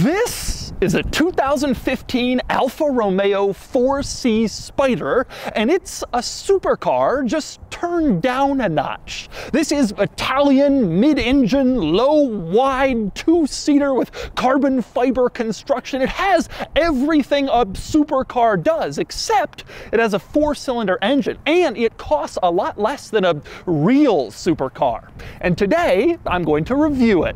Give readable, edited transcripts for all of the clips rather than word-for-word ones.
This is a 2015 Alfa Romeo 4C Spider, and it's a supercar just turned down a notch. This is Italian, mid-engine, low-wide, two-seater with carbon fiber construction. It has everything a supercar does, except it has a four-cylinder engine, and it costs a lot less than a real supercar. And today, I'm going to review it.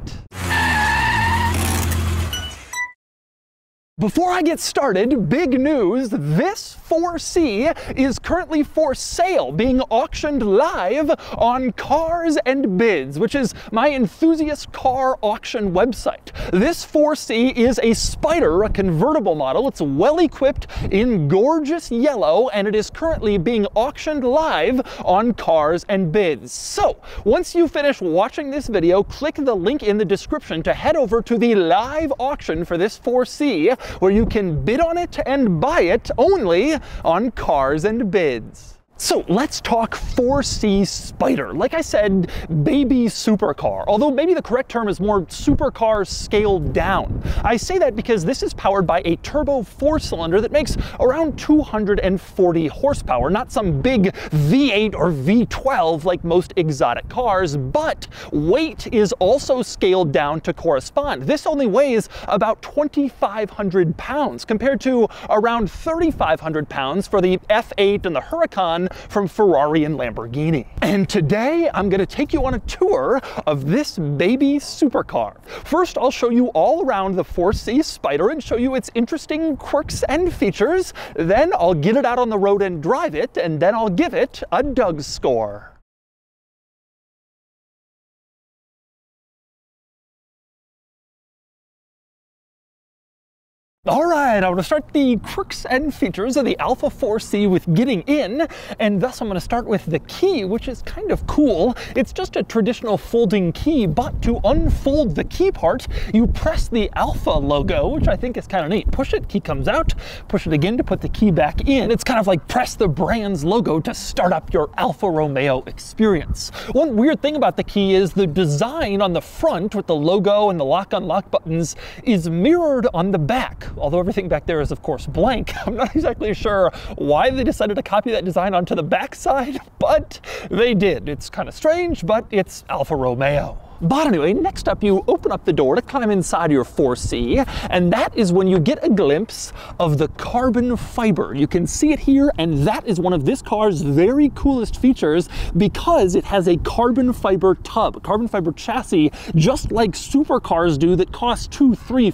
Before I get started, big news, this 4C is currently for sale, being auctioned live on Cars and Bids, which is my enthusiast car auction website. This 4C is a Spider, a convertible model. It's well equipped in gorgeous yellow, and it is currently being auctioned live on Cars and Bids. So, once you finish watching this video, click the link in the description to head over to the live auction for this 4C, where you can bid on it and buy it only on Cars and Bids. So let's talk 4C Spider. Like I said, baby supercar, although maybe the correct term is more supercar scaled down. I say that because this is powered by a turbo four-cylinder that makes around 240 horsepower, not some big V8 or V12 like most exotic cars, but weight is also scaled down to correspond. This only weighs about 2,500 pounds compared to around 3,500 pounds for the F8 and the Huracan from Ferrari and Lamborghini. And today I'm going to take you on a tour of this baby supercar. First, I'll show you all around the 4C Spider and show you its interesting quirks and features. Then I'll get it out on the road and drive it, and then I'll give it a Doug's score. Alright, I'm going to start the quirks and features of the Alfa 4C with getting in, and thus I'm going to start with the key, which is kind of cool. It's just a traditional folding key, but to unfold the key part, you press the Alfa logo, which I think is kind of neat. Push it, key comes out, push it again to put the key back in. It's kind of like press the brand's logo to start up your Alfa Romeo experience. One weird thing about the key is the design on the front with the logo and the lock-unlock buttons is mirrored on the back. Although everything back there is of course blank. I'm not exactly sure why they decided to copy that design onto the back side, but they did. It's kind of strange, but it's Alfa Romeo. But anyway, next up you open up the door to climb inside your 4C, and that is when you get a glimpse of the carbon fiber. You can see it here, and that is one of this car's very coolest features because it has a carbon fiber tub, a carbon fiber chassis, just like supercars do that cost $200,000, $300,000,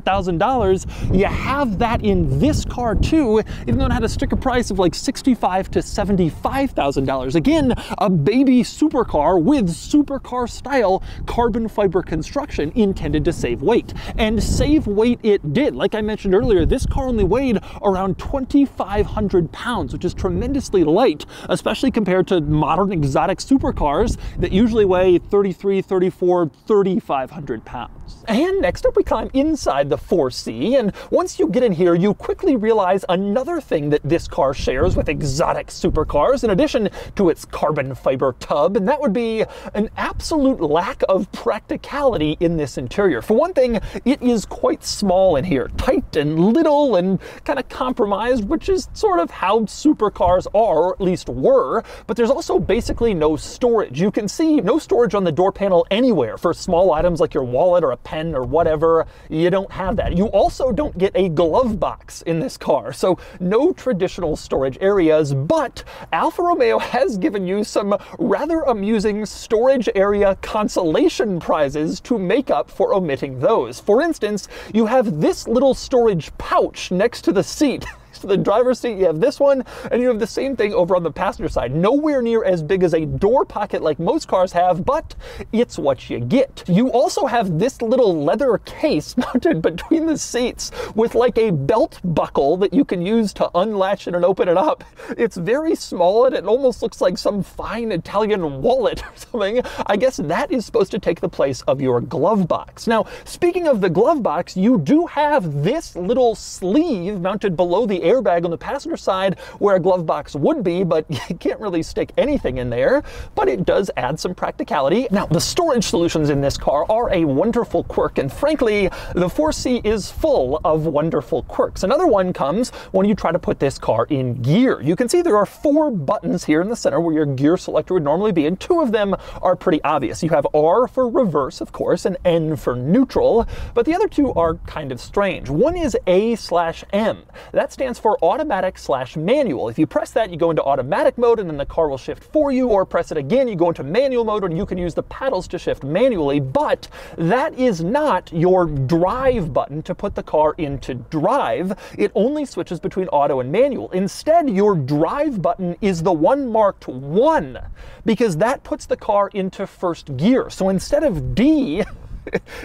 $400,000. You have that in this car too, even though it had a sticker price of like $65,000 to $75,000. Again, a baby supercar with supercar style carbon fiber construction intended to save weight. And save weight it did. Like I mentioned earlier, this car only weighed around 2,500 pounds, which is tremendously light, especially compared to modern exotic supercars that usually weigh 33, 34, 3,500 pounds. And next up we climb inside the 4C, and once you get in here, you quickly realize another thing that this car shares with exotic supercars, in addition to its carbon fiber tub, and that would be an absolute lack of practicality in this interior. For one thing, it is quite small in here, tight and little and kind of compromised, which is sort of how supercars are, or at least were, but there's also basically no storage. You can see no storage on the door panel anywhere for small items like your wallet or a pen or whatever. You don't have that. You also don't get a glove box in this car, so no traditional storage areas, but Alfa Romeo has given you some rather amusing storage area consolation prizes to make up for omitting those. For instance, you have this little storage pouch next to the seat. To the driver's seat, you have this one, and you have the same thing over on the passenger side. Nowhere near as big as a door pocket like most cars have, but it's what you get. You also have this little leather case mounted between the seats with like a belt buckle that you can use to unlatch it and open it up. It's very small, and it almost looks like some fine Italian wallet or something. I guess that is supposed to take the place of your glove box. Now, speaking of the glove box, you do have this little sleeve mounted below the airbag on the passenger side where a glove box would be, but you can't really stick anything in there, but it does add some practicality. Now, the storage solutions in this car are a wonderful quirk, and frankly, the 4C is full of wonderful quirks. Another one comes when you try to put this car in gear. You can see there are 4 buttons here in the center where your gear selector would normally be, and 2 of them are pretty obvious. You have R for reverse, of course, and N for neutral, but the other 2 are kind of strange. One is A/M. That stands for automatic/manual. If you press that, you go into automatic mode, and then the car will shift for you, or press it again, you go into manual mode, and you can use the paddles to shift manually, but that is not your drive button to put the car into drive. It only switches between auto and manual. Instead, your drive button is the one marked 1, because that puts the car into first gear. So instead of D,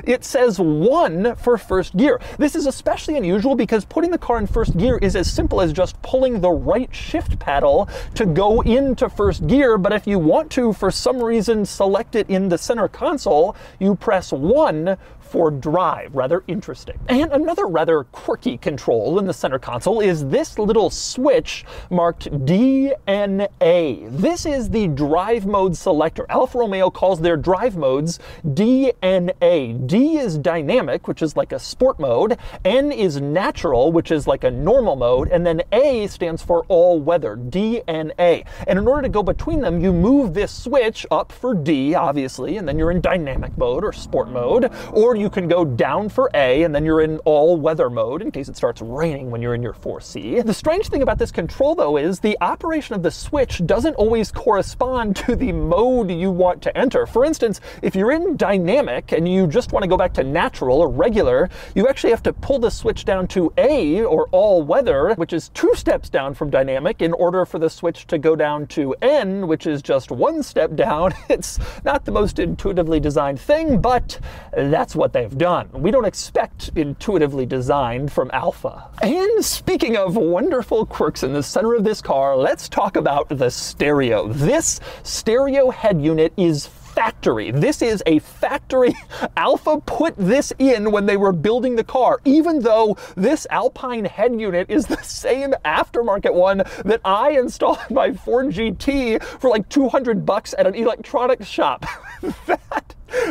it says 1 for first gear. This is especially unusual because putting the car in first gear is as simple as just pulling the right shift paddle to go into first gear, but if you want to, for some reason, select it in the center console, you press 1 for drive. Rather interesting. And another rather quirky control in the center console is this little switch marked DNA. This is the drive mode selector. Alfa Romeo calls their drive modes DNA. D is dynamic, which is like a sport mode. N is natural, which is like a normal mode. And then A stands for all weather, DNA. And in order to go between them, you move this switch up for D, obviously, and then you're in dynamic mode or sport mode, or you can go down for A, and then you're in all-weather mode in case it starts raining when you're in your 4C. The strange thing about this control, though, is the operation of the switch doesn't always correspond to the mode you want to enter. For instance, if you're in dynamic and you just want to go back to natural or regular, you actually have to pull the switch down to A, or all-weather, which is 2 steps down from dynamic, in order for the switch to go down to N, which is just 1 step down. It's not the most intuitively designed thing, but that's what they've done. We don't expect intuitively designed from Alfa. And speaking of wonderful quirks in the center of this car, let's talk about the stereo. This stereo head unit is factory. This is a factory. Alfa put this in when they were building the car, even though this Alpine head unit is the same aftermarket one that I installed in my Ford GT for like $200 at an electronics shop.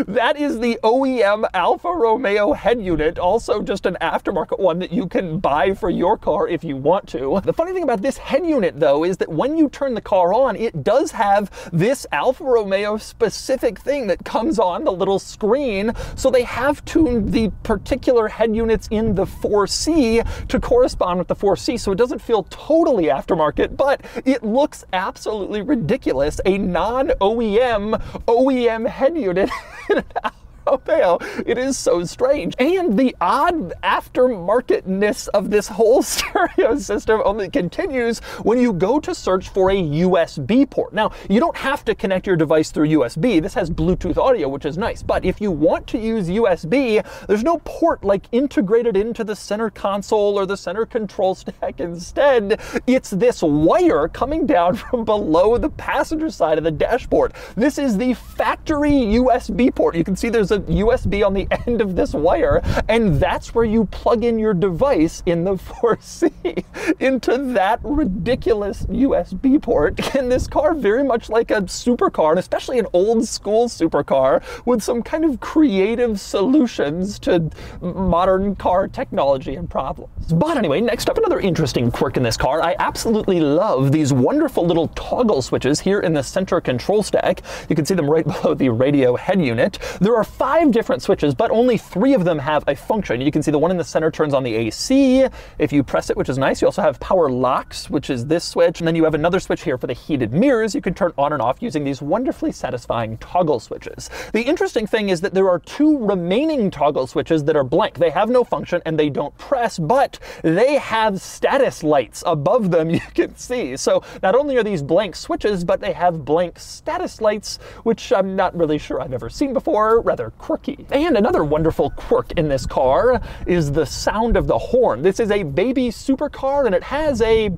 That is the OEM Alfa Romeo head unit, also just an aftermarket one that you can buy for your car if you want to. The funny thing about this head unit, though, is that when you turn the car on, it does have this Alfa Romeo specific thing that comes on the little screen, so they have tuned the particular head units in the 4C to correspond with the 4C, so it doesn't feel totally aftermarket, but it looks absolutely ridiculous. A non-OEM OEM head unit in an Alfa Romeo. It is so strange. And the odd aftermarketness of this whole stereo system only continues when you go to search for a USB port. Now, you don't have to connect your device through USB. This has Bluetooth audio, which is nice. But if you want to use USB, there's no port like integrated into the center console or the center control stack. Instead, it's this wire coming down from below the passenger side of the dashboard. This is the factory USB port. You can see there's a USB on the end of this wire, and that's where you plug in your device in the 4C into that ridiculous USB port. And this car, very much like a supercar, and especially an old school supercar, with some kind of creative solutions to modern car technology and problems. But anyway, next up, another interesting quirk in this car. I absolutely love these wonderful little toggle switches here in the center control stack. You can see them right below the radio head unit. There are 5 different switches, but only 3 of them have a function. You can see the one in the center turns on the AC if you press it, which is nice. You also have power locks, which is this switch, and then you have another switch here for the heated mirrors you can turn on and off using these wonderfully satisfying toggle switches. The interesting thing is that there are 2 remaining toggle switches that are blank. They have no function and they don't press, but they have status lights above them, you can see. So not only are these blank switches, but they have blank status lights, which I'm not really sure I've ever seen before. Rather quirky. And another wonderful quirk in this car is the sound of the horn. This is a baby supercar, and it has a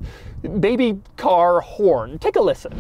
baby car horn. Take a listen.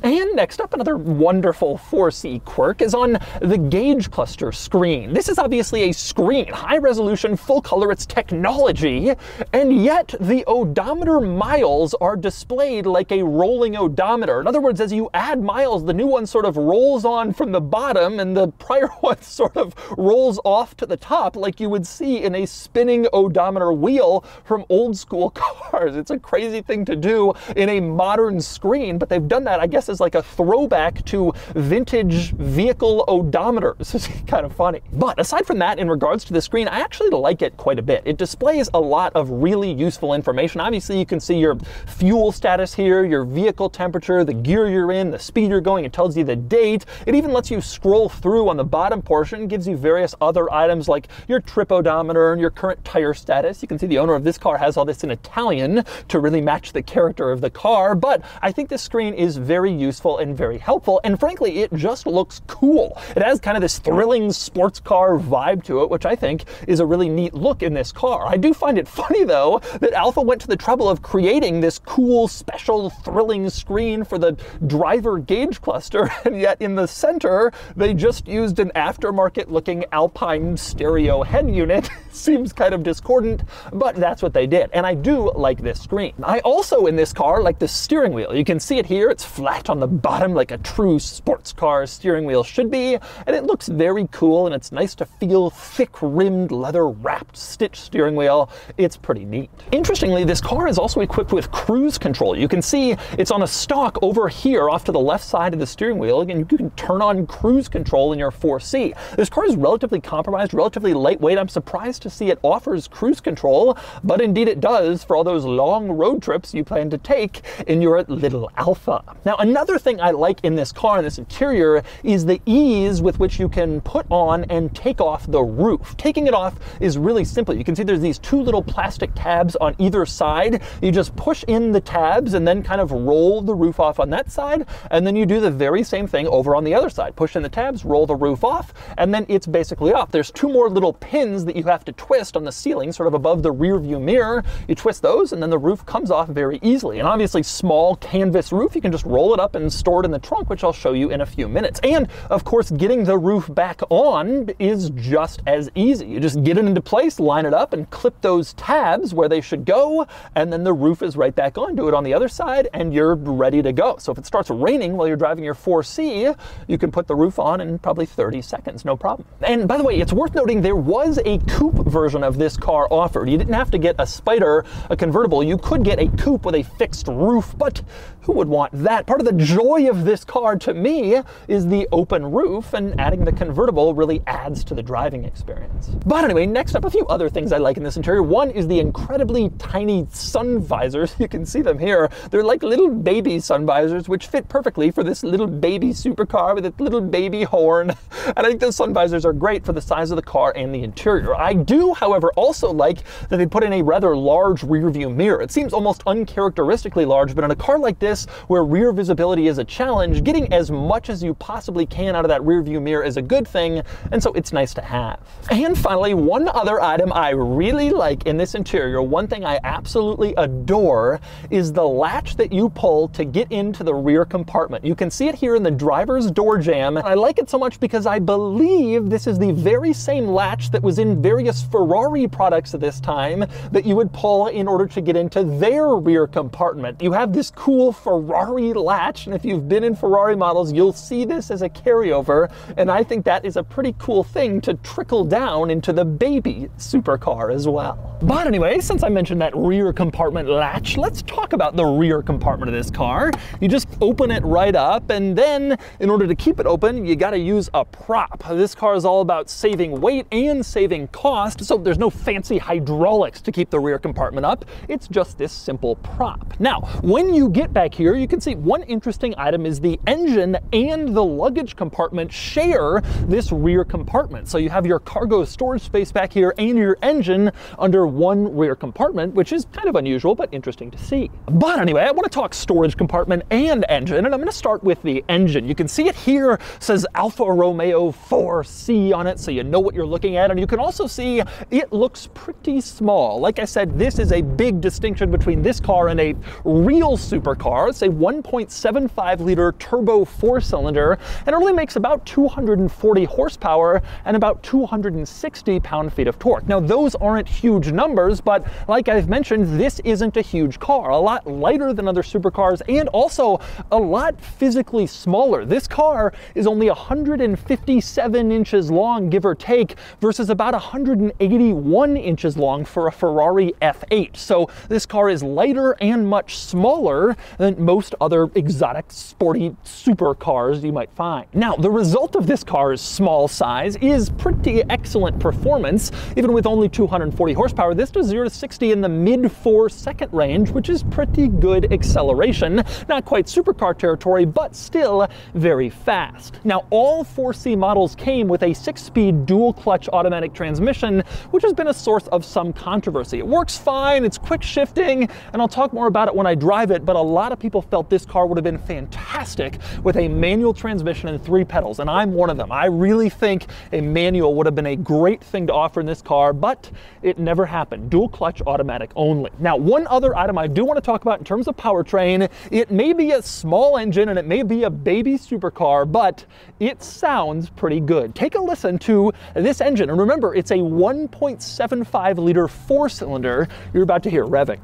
And next up, another wonderful 4C quirk is on the gauge cluster screen. This is obviously a screen, high resolution, full color, it's technology, and yet the odometer miles are displayed like a rolling odometer. In other words, as you add miles, the new one sort of rolls on from the bottom and the prior one sort of rolls off to the top like you would see in a spinning odometer wheel from old school cars. It's a crazy thing to do in a modern screen, but they've done that, I guess, as like a throwback to vintage vehicle odometers. It's kind of funny. But aside from that, in regards to the screen, I actually like it quite a bit. It displays a lot of really useful information. Obviously, you can see your fuel status here, your vehicle temperature, the gear you're in, the speed you're going. It tells you the date. It even lets you scroll through on the bottom portion, gives you various other items like your trip odometer and your current tire status. You can see the owner of this car has all this in Italian to really match the character of the car, but I think this screen is very useful and very helpful, and frankly, it just looks cool. It has kind of this thrilling sports car vibe to it, which I think is a really neat look in this car. I do find it funny, though, that Alfa went to the trouble of creating this cool, special, thrilling screen for the driver gauge cluster, and yet in the center, they just used an aftermarket-looking Alpine stereo head unit. Seems kind of discordant, but that's what they did, and I do like this screen. I also, in this car, like the steering wheel. You can see it here. It's flat on the bottom like a true sports car steering wheel should be, and it looks very cool, and it's nice to feel thick-rimmed, leather-wrapped, stitched steering wheel. It's pretty neat. Interestingly, this car is also equipped with cruise control. You can see it's on a stalk over here off to the left side of the steering wheel, and you can turn on cruise control in your 4C. This car is relatively compromised, relatively lightweight. I'm surprised to see it offers cruise control, but indeed it does for all those long road trips you plan to take in your little Alfa. Now, another thing I like in this car, in this interior, is the ease with which you can put on and take off the roof. Taking it off is really simple. You can see there's these two little plastic tabs on either side. You just push in the tabs and then kind of roll the roof off on that side, and then you do the very same thing over on the other side. Push in the tabs, roll the roof off, and then it's basically off. There's two more little pins that you have to twist on the ceiling, sort of above the rear view mirror. You twist those, and then the roof comes off very easily. And obviously, small canvas roof, you can just roll it up and store it in the trunk, which I'll show you in a few minutes. And of course, getting the roof back on is just as easy. You just get it into place, line it up, and clip those tabs where they should go, and then the roof is right back on. Do it on the other side, and you're ready to go. So if it starts raining while you're driving your 4C, you can put the roof on in probably 30 seconds, no problem. And by the way, it's worth noting there was a coupe version of this car offered. You didn't have to get a Spider, a convertible. You could get a coupe with a fixed roof, but who would want that? Part of the joy of this car to me is the open roof, and adding the convertible really adds to the driving experience. But anyway, next up, a few other things I like in this interior. One is the incredibly tiny sun visors. You can see them here. They're like little baby sun visors, which fit perfectly for this little baby supercar with its little baby horn. And I think those sun visors are great for the size of the car and the interior. I do, however, also like that they put in a rather large rear view mirror. It seems almost uncharacteristically large, but in a car like this, where rear visibility is a challenge, getting as much as you possibly can out of that rear view mirror is a good thing, and so it's nice to have. And finally, one other item I really like in this interior, one thing I absolutely adore, is the latch that you pull to get into the rear compartment. You can see it here in the driver's door jamb, and I like it so much because I believe this is the very same latch that was in various Ferrari products at this time that you would pull in order to get into their rear compartment. You have this cool Ferrari latch, and if you've been in Ferrari models, you'll see this as a carryover, and I think that is a pretty cool thing to trickle down into the baby supercar as well. But anyway, since I mentioned that rear compartment latch, let's talk about the rear compartment of this car. You just open it right up, and then in order to keep it open, you gotta use a prop. This car is all about saving weight and saving cost, so there's no fancy hydraulics to keep the rear compartment up. It's just this simple prop. Now, when you get back here, you can see one interesting item is the engine and the luggage compartment share this rear compartment. So you have your cargo storage space back here and your engine under one rear compartment, which is kind of unusual, but interesting to see. But anyway, I want to talk storage compartment and engine, and I'm going to start with the engine. You can see it here, says Alfa Romeo 4C on it, so you know what you're looking at, and you can also see it looks pretty small. Like I said, this is a big distinction between this car and a real supercar. It's a 1.75 1.5-liter turbo 4-cylinder, and it only makes about 240 horsepower and about 260 pound-feet of torque. Now, those aren't huge numbers, but like I've mentioned, this isn't a huge car. A lot lighter than other supercars and also a lot physically smaller. This car is only 157 inches long, give or take, versus about 181 inches long for a Ferrari F8. So this car is lighter and much smaller than most other exotic, sporty supercars you might find. Now, the result of this car's small size is pretty excellent performance. Even with only 240 horsepower, this does 0 to 60 in the mid-4-second range, which is pretty good acceleration. Not quite supercar territory, but still very fast. Now, all 4C models came with a 6-speed dual-clutch automatic transmission, which has been a source of some controversy. It works fine, it's quick shifting, and I'll talk more about it when I drive it, but a lot of people felt this car would have been fantastic with a manual transmission and 3 pedals, and I'm one of them. I really think a manual would have been a great thing to offer in this car, but it never happened. Dual clutch automatic only. Now, one other item I do want to talk about in terms of powertrain, it may be a small engine and it may be a baby supercar, but it sounds pretty good. Take a listen to this engine, and remember, it's a 1.75-liter 4-cylinder you're about to hear revving.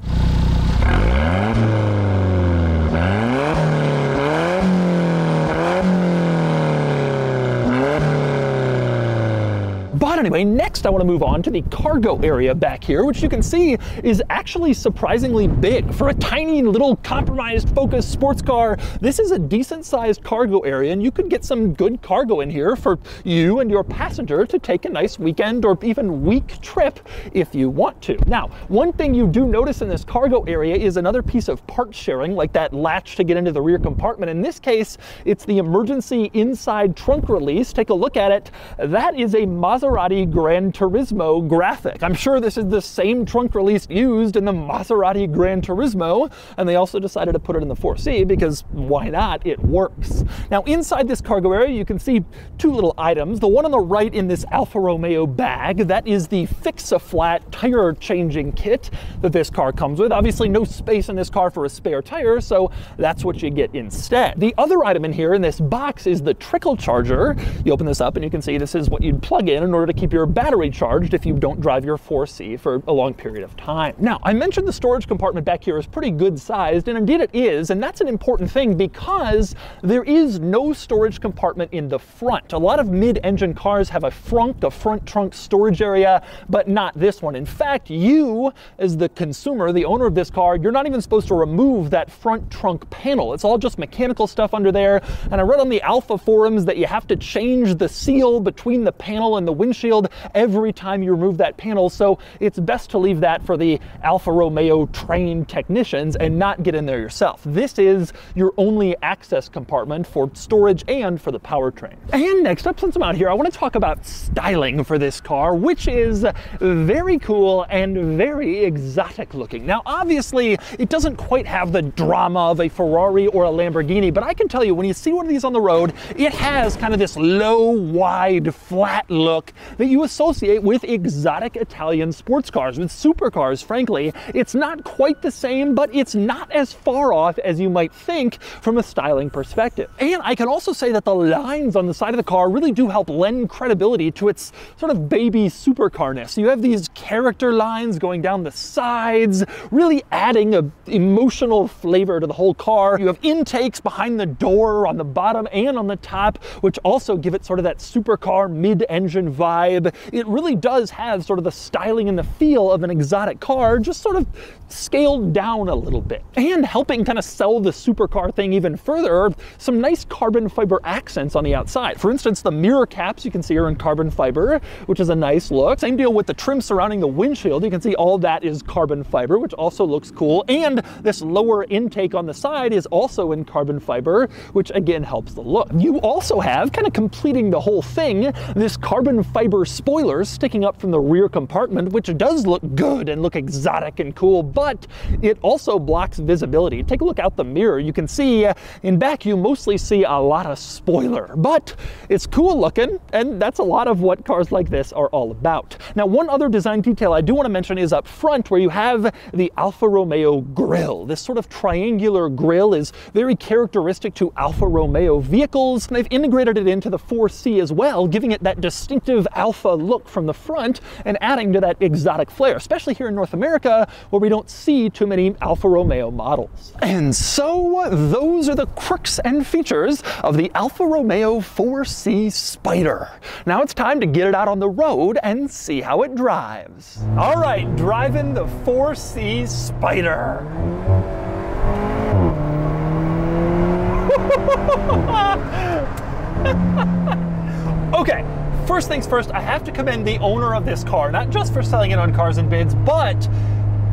But anyway, next I want to move on to the cargo area back here, which you can see is actually surprisingly big. For a tiny little compromised Focus sports car, this is a decent sized cargo area, and you could get some good cargo in here for you and your passenger to take a nice weekend or even week trip if you want to. Now, one thing you do notice in this cargo area is another piece of part sharing, like that latch to get into the rear compartment. In this case, it's the emergency inside trunk release. Take a look at it. That is a Maserati Gran Turismo graphic. I'm sure this is the same trunk release used in the Maserati Gran Turismo, and they also decided to put it in the 4C because why not? It works. Now, inside this cargo area, you can see 2 little items. The one on the right in this Alfa Romeo bag, that is the Fix-A-Flat tire changing kit that this car comes with. Obviously, no space in this car for a spare tire, so that's what you get instead. The other item in here in this box is the trickle charger. You open this up and you can see this is what you'd plug in order to keep your battery charged if you don't drive your 4C for a long period of time. Now, I mentioned the storage compartment back here is pretty good sized, and indeed it is, and that's an important thing because there is no storage compartment in the front. A lot of mid-engine cars have a front trunk storage area, but not this one. In fact, you, as the consumer, the owner of this car, you're not even supposed to remove that front trunk panel. It's all just mechanical stuff under there, and I read on the Alfa forums that you have to change the seal between the panel and the windshield every time you remove that panel, so it's best to leave that for the Alfa Romeo trained technicians and not get in there yourself. This is your only access compartment for storage and for the powertrain. And next up, since I'm out here, I want to talk about styling for this car, which is very cool and very exotic looking. Now, obviously, it doesn't quite have the drama of a Ferrari or a Lamborghini, but I can tell you, when you see one of these on the road, it has kind of this low, wide, flat look that you associate with exotic Italian sports cars, with supercars, frankly. It's not quite the same, but it's not as far off as you might think from a styling perspective. And I can also say that the lines on the side of the car really do help lend credibility to its sort of baby supercarness. You have these character lines going down the sides, really adding an emotional flavor to the whole car. You have intakes behind the door on the bottom and on the top, which also give it sort of that supercar mid-engine vibe. It really does have sort of the styling and the feel of an exotic car, just sort of scaled down a little bit. And helping kind of sell the supercar thing even further are some nice carbon fiber accents on the outside. For instance, the mirror caps you can see are in carbon fiber, which is a nice look. Same deal with the trim surrounding the windshield. You can see all that is carbon fiber, which also looks cool. And this lower intake on the side is also in carbon fiber, which again helps the look. You also have, kind of completing the whole thing, this carbon fiber spoilers sticking up from the rear compartment, which does look good and look exotic and cool, but it also blocks visibility. Take a look out the mirror. You can see in back you mostly see a lot of spoiler, but it's cool looking, and that's a lot of what cars like this are all about. Now, one other design detail I do want to mention is up front, where you have the Alfa Romeo grille. This sort of triangular grille is very characteristic to Alfa Romeo vehicles, and they've integrated it into the 4C as well, giving it that distinctive Alfa look from the front and adding to that exotic flair, especially here in North America, where we don't see too many Alfa Romeo models. And so those are the quirks and features of the Alfa Romeo 4C Spider. Now it's time to get it out on the road and see how it drives. All right, driving the 4C Spider. Okay, first things first, I have to commend the owner of this car, not just for selling it on Cars and Bids, but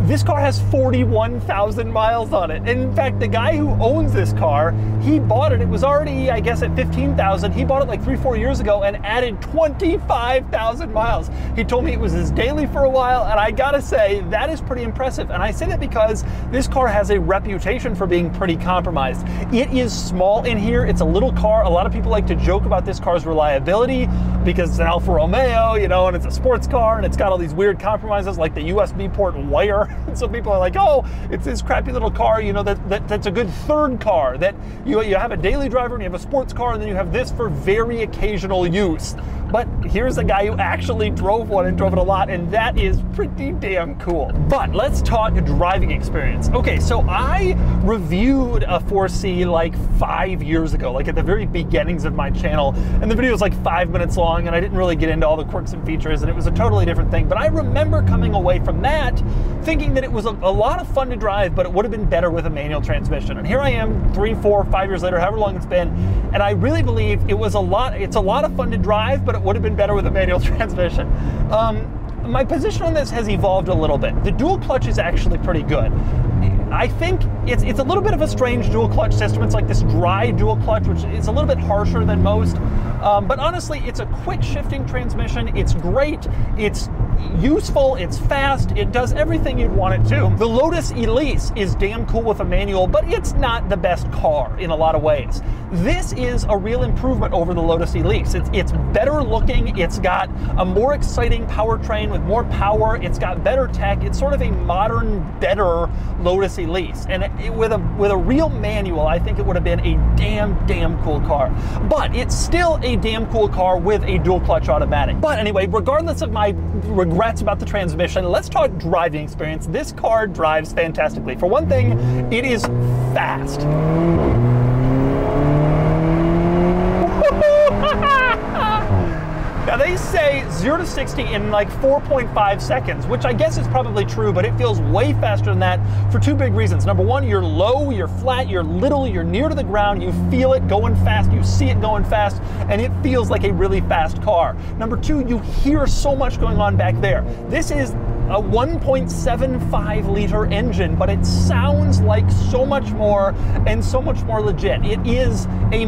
this car has 41,000 miles on it. And in fact, the guy who owns this car, he bought it. It was already, I guess, at 15,000. He bought it like 3-4 years ago and added 25,000 miles. He told me it was his daily for a while, and I gotta say, that is pretty impressive. And I say that because this car has a reputation for being pretty compromised. It is small in here. It's a little car. A lot of people like to joke about this car's reliability because it's an Alfa Romeo, you know, and it's a sports car, and it's got all these weird compromises like the USB port wire. And so people are like, oh, it's this crappy little car, you know, that's a good third car, that you have a daily driver and you have a sports car, and then you have this for very occasional use. But here's a guy who actually drove one and drove it a lot, and that is pretty damn cool. But let's talk driving experience. Okay, so I reviewed a 4C like 5 years ago, like at the very beginnings of my channel, and the video was like 5 minutes long, and I didn't really get into all the quirks and features, and it was a totally different thing. But I remember coming away from that thinking that it was a lot of fun to drive, but it would have been better with a manual transmission. And here I am 3, 4, 5 years later, however long it's been, and I really believe it's a lot of fun to drive, but it would have been better with a manual transmission. My position on this has evolved a little bit. The dual clutch is actually pretty good. I think it's a little bit of a strange dual clutch system. It's like this dry dual clutch, which is a little bit harsher than most. But honestly, it's a quick shifting transmission. It's great. It's useful. It's fast. It does everything you'd want it to. The Lotus Elise is damn cool with a manual, but it's not the best car in a lot of ways. This is a real improvement over the Lotus Elise. It's better looking. It's got a more exciting powertrain with more power. It's got better tech. It's sort of a modern, better Lotus Elise. And with a real manual, I think it would have been a damn cool car. But it's still a damn cool car with a dual clutch automatic. But anyway, regardless of my regrets about the transmission, let's talk driving experience. This car drives fantastically. For one thing, it is fast. Now they say 0 to 60 in like 4.5 seconds, which I guess is probably true, but it feels way faster than that for two big reasons. Number one, you're low, you're flat, you're little, you're near to the ground, you feel it going fast, you see it going fast, and it feels like a really fast car. Number two, you hear so much going on back there. This is a 1.75 liter engine, but it sounds like so much more and so much more legit. It is a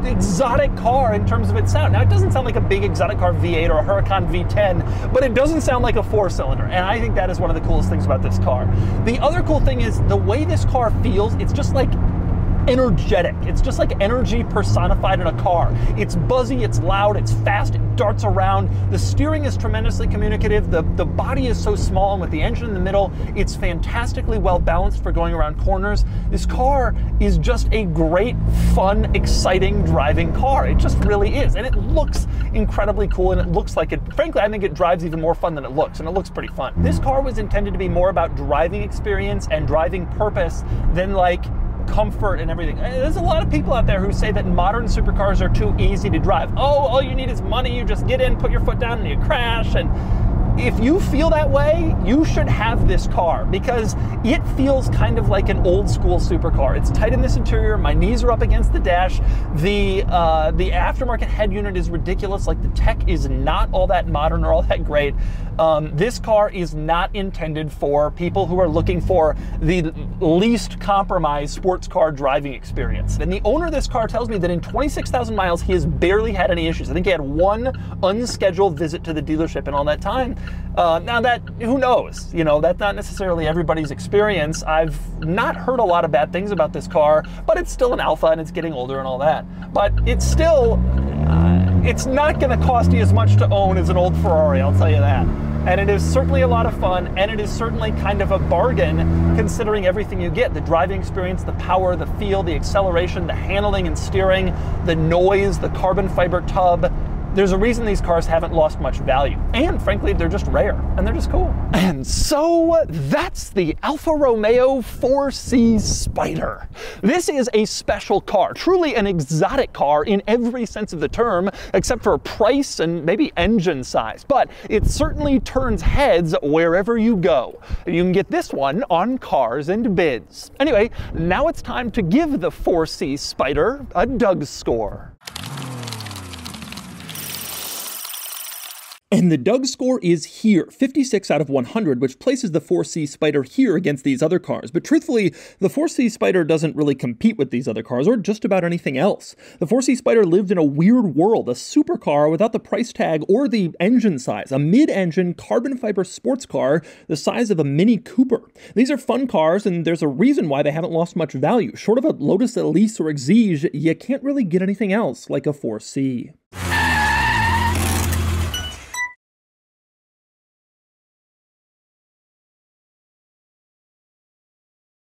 exotic car in terms of its sound. Now, it doesn't sound like a big exotic car V8 or a Huracan V10, but it doesn't sound like a 4-cylinder, and I think that is one of the coolest things about this car. The other cool thing is the way this car feels. It's just like energetic. It's just like energy personified in a car. It's buzzy, it's loud, it's fast, it darts around. The steering is tremendously communicative. The body is so small, and with the engine in the middle, it's fantastically well balanced for going around corners. This car is just a great, fun, exciting driving car. It just really is. And it looks incredibly cool, and it looks like it, frankly, I think it drives even more fun than it looks, and it looks pretty fun. This car was intended to be more about driving experience and driving purpose than like comfort and everything. There's a lot of people out there who say that modern supercars are too easy to drive. Oh, all you need is money. You just get in, put your foot down, and you crash. And if you feel that way, you should have this car, because it feels kind of like an old school supercar. It's tight in this interior. My knees are up against the dash. The aftermarket head unit is ridiculous. Like, the tech is not all that modern or all that great. This car is not intended for people who are looking for the least compromised sports car driving experience. And the owner of this car tells me that in 26,000 miles, he has barely had any issues. I think he had one unscheduled visit to the dealership in all that time. Now that, who knows? You know, that's not necessarily everybody's experience. I've not heard a lot of bad things about this car, but it's still an Alfa and it's getting older and all that. But it's still, It's not going to cost you as much to own as an old Ferrari, I'll tell you that. And it is certainly a lot of fun, and it is certainly kind of a bargain considering everything you get. The driving experience, the power, the feel, the acceleration, the handling and steering, the noise, the carbon fiber tub. There's a reason these cars haven't lost much value. And frankly, they're just rare, and they're just cool. And so that's the Alfa Romeo 4C Spider. This is a special car, truly an exotic car in every sense of the term, except for price and maybe engine size. But it certainly turns heads wherever you go. You can get this one on Cars and Bids. Anyway, now it's time to give the 4C Spider a Doug score. And the Doug score is here, 56 out of 100, which places the 4C Spider here against these other cars. But truthfully, the 4C Spider doesn't really compete with these other cars, or just about anything else. The 4C Spider lived in a weird world, a supercar without the price tag or the engine size, a mid-engine carbon fiber sports car the size of a Mini Cooper. These are fun cars, and there's a reason why they haven't lost much value. Short of a Lotus Elise or Exige, you can't really get anything else like a 4C.